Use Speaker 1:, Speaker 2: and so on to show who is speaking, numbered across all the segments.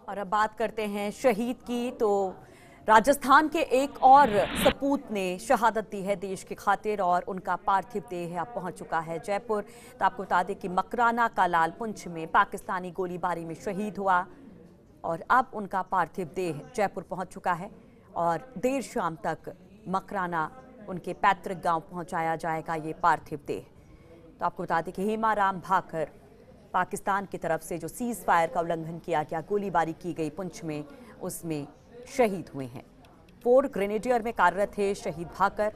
Speaker 1: और अब बात करते हैं शहीद की। तो राजस्थान के एक और सपूत ने शहादत दी है देश की खातिर और उनका पार्थिव देह अब पहुंच चुका है जयपुर। तो आपको बता दें कि मकराना का लाल पुंछ में पाकिस्तानी गोलीबारी में शहीद हुआ और अब उनका पार्थिव देह जयपुर पहुंच चुका है और देर शाम तक मकराना उनके पैतृक गांव पहुंचाया जाएगा ये पार्थिव देह। तो आपको बता दें कि हेमाराम भाकर पाकिस्तान की तरफ से जो सीज फायर का उल्लंघन किया गया, गोलीबारी की गई पुंछ में, उसमें शहीद हुए हैं। 4 ग्रेनेडियर में कार्यरत थे शहीद भाकर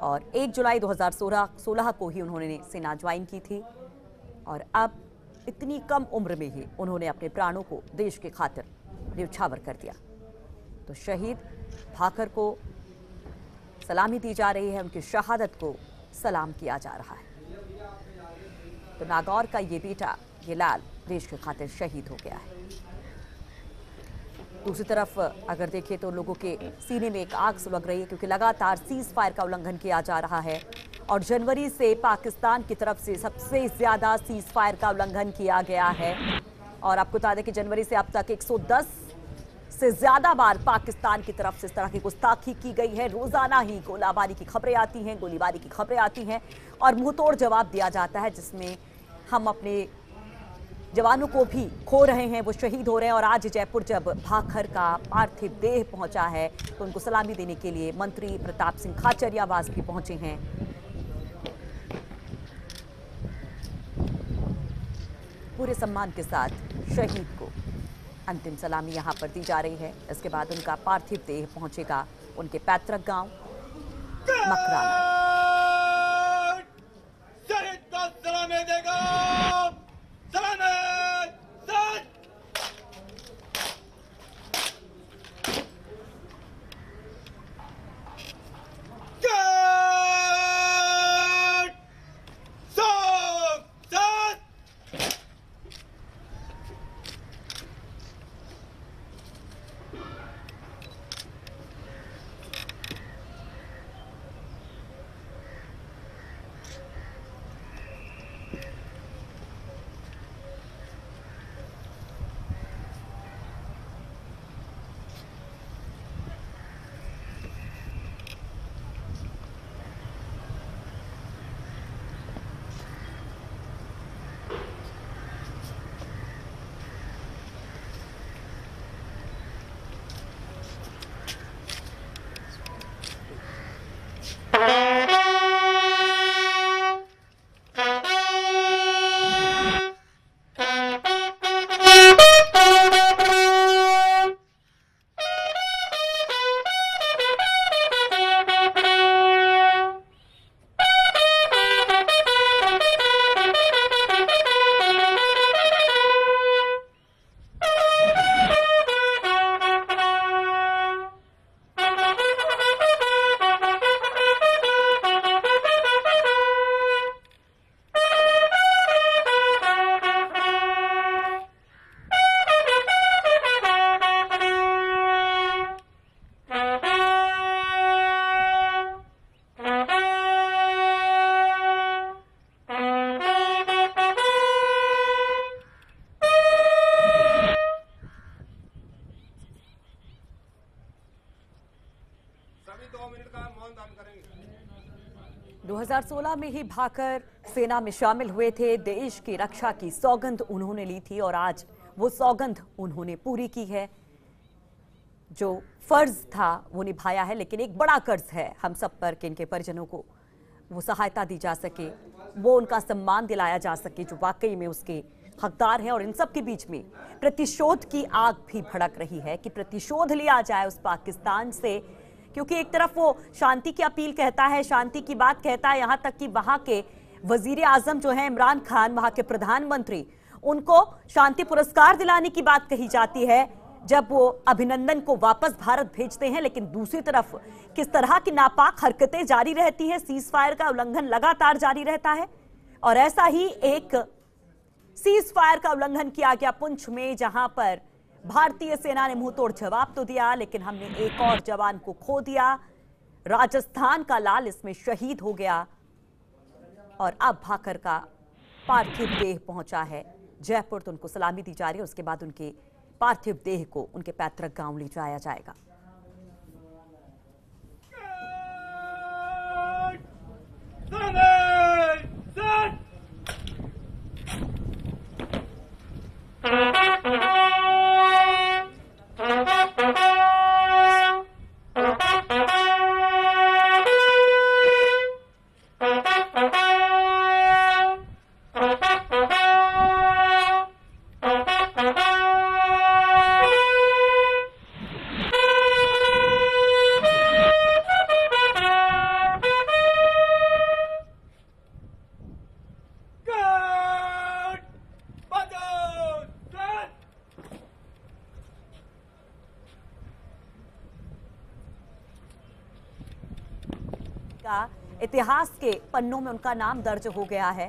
Speaker 1: और 1 जुलाई 2016 को ही उन्होंने सेना ज्वाइन की थी और अब इतनी कम उम्र में ही उन्होंने अपने प्राणों को देश की खातिर न्यौछावर कर दिया। तो शहीद भाकर को सलामी दी जा रही है, उनकी शहादत को सलाम किया जा रहा है। तो नागौर का ये बेटा, ये लाल, देश की खातिर शहीद हो गया है। दूसरी तरफ अगर देखें तो लोगों के सीने में एक आग सुलग रही है क्योंकि लगातार सीज फायर का उल्लंघन किया जा रहा है और जनवरी से पाकिस्तान की तरफ से सबसे ज्यादा सीज फायर का उल्लंघन किया गया है। और आपको बता दें कि जनवरी से अब तक 110 से ज्यादा बार पाकिस्तान की तरफ से इस तरह की गुस्ताखी की गई है। रोजाना ही गोलाबारी की खबरें आती हैं, गोलीबारी की खबरें आती हैं और मुंहतोड़ जवाब दिया जाता है जिसमें हम अपने जवानों को भी खो रहे हैं, वो शहीद हो रहे हैं। और आज जयपुर जब भाकर का पार्थिव देह पहुंचा है तो उनको सलामी देने के लिए मंत्री प्रताप सिंह खाचरियावास भी पहुंचे हैं। पूरे सम्मान के साथ शहीद को अंतिम सलामी यहां पर दी जा रही है। इसके बाद उनका पार्थिव देह पहुंचेगा उनके पैतृक गांव मकराना।
Speaker 2: शहीद को सलामी देगा, सलामी सच। सभी 2 मिनट का मौन धारण करेंगे।
Speaker 1: 2016 में ही भाकर सेना में शामिल हुए थे। देश की रक्षा की सौगंध उन्होंने ली थी और आज वो सौगंध उन्होंने पूरी की है। जो फर्ज था वो निभाया है, लेकिन एक बड़ा कर्ज है हम सब पर कि इनके परिजनों को वो सहायता दी जा सके, वो उनका सम्मान दिलाया जा सके जो वाकई में उसके हकदार हैं। और इन सब के बीच में प्रतिशोध की आग भी भड़क रही है कि प्रतिशोध लिया जाए उस पाकिस्तान से, क्योंकि एक तरफ वो शांति की अपील कहता है, शांति की बात कहता है, यहां तक कि वहां के वजीर आजम जो है इमरान खान, वहां के प्रधानमंत्री, उनको शांति पुरस्कार दिलाने की बात कही जाती है जब वो अभिनंदन को वापस भारत भेजते हैं। लेकिन दूसरी तरफ किस तरह की नापाक हरकतें जारी रहती हैं, सीज फायर का उल्लंघन लगातार जारी रहता है। और ऐसा ही एक सीज फायर का उल्लंघन किया गया पुंछ में, जहां पर भारतीय सेना ने मुंहतोड़ जवाब तो दिया, लेकिन हमने एक और जवान को खो दिया। राजस्थान का लाल इसमें शहीद हो गया और अब भाकर का पार्थिव देह पहुंचा है जयपुर तो उनको सलामी दी जा रही है। उसके बाद उनके पार्थिव देह को उनके पैतृक गांव ले जाया जाएगा। इतिहास के पन्नों में उनका नाम दर्ज हो गया है।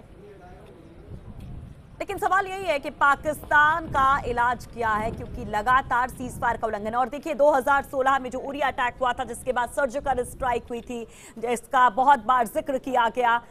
Speaker 1: लेकिन सवाल यही है कि पाकिस्तान का इलाज क्या है, क्योंकि लगातार सीज फायर का उल्लंघन। और देखिए 2016 में जो उरी अटैक हुआ था, जिसके बाद सर्जिकल स्ट्राइक हुई थी, जिसका बहुत बार जिक्र किया गया,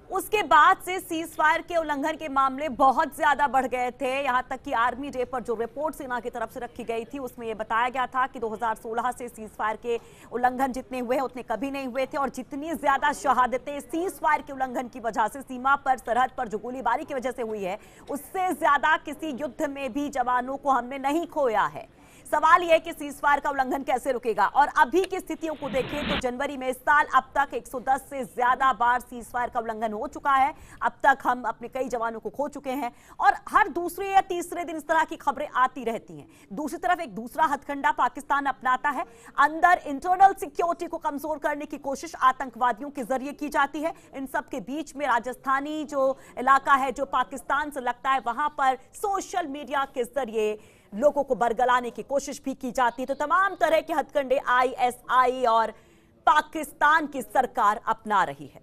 Speaker 1: उसके बाद से सीज फायर के उल्लंघन के मामले बहुत ज्यादा बढ़ गए थे। यहां तक कि आर्मी डे पर जो रिपोर्ट सेना की तरफ से रखी गई थी, उसमें यह बताया गया था कि 2016 से सीज फायर के उल्लंघन जितने हुए हैं उतने कभी नहीं हुए थे। और जितनी ज्यादा शहादतें सीज फायर के उल्लंघन की वजह से सीमा पर, सरहद पर जो गोलीबारी की वजह से हुई है, उससे ज्यादा किसी युद्ध में भी जवानों को हमने नहीं खोया है। सवाल यह है कि सीज फायर का उल्लंघन कैसे रुकेगा। और अभी की स्थितियों को देखें तो जनवरी में इस साल अब तक 110 से ज्यादा बार सीज फायर का उल्लंघन हो चुका है। अब तक हम अपने कई जवानों को खो चुके हैं और हर दूसरे या तीसरे दिन इस तरह की खबरें आती रहती हैं। दूसरी तरफ एक दूसरा हथकंडा पाकिस्तान अपनाता है। अंदर इंटरनल सिक्योरिटी को कमजोर करने की कोशिश आतंकवादियों के जरिए की जाती है। इन सब के बीच में राजस्थानी जो इलाका है, जो पाकिस्तान से लगता है, वहां पर सोशल मीडिया के जरिए लोगों को बरगलाने की कोशिश भी की जाती है। तो तमाम तरह के हथकंडे ISI और पाकिस्तान की सरकार अपना रही है।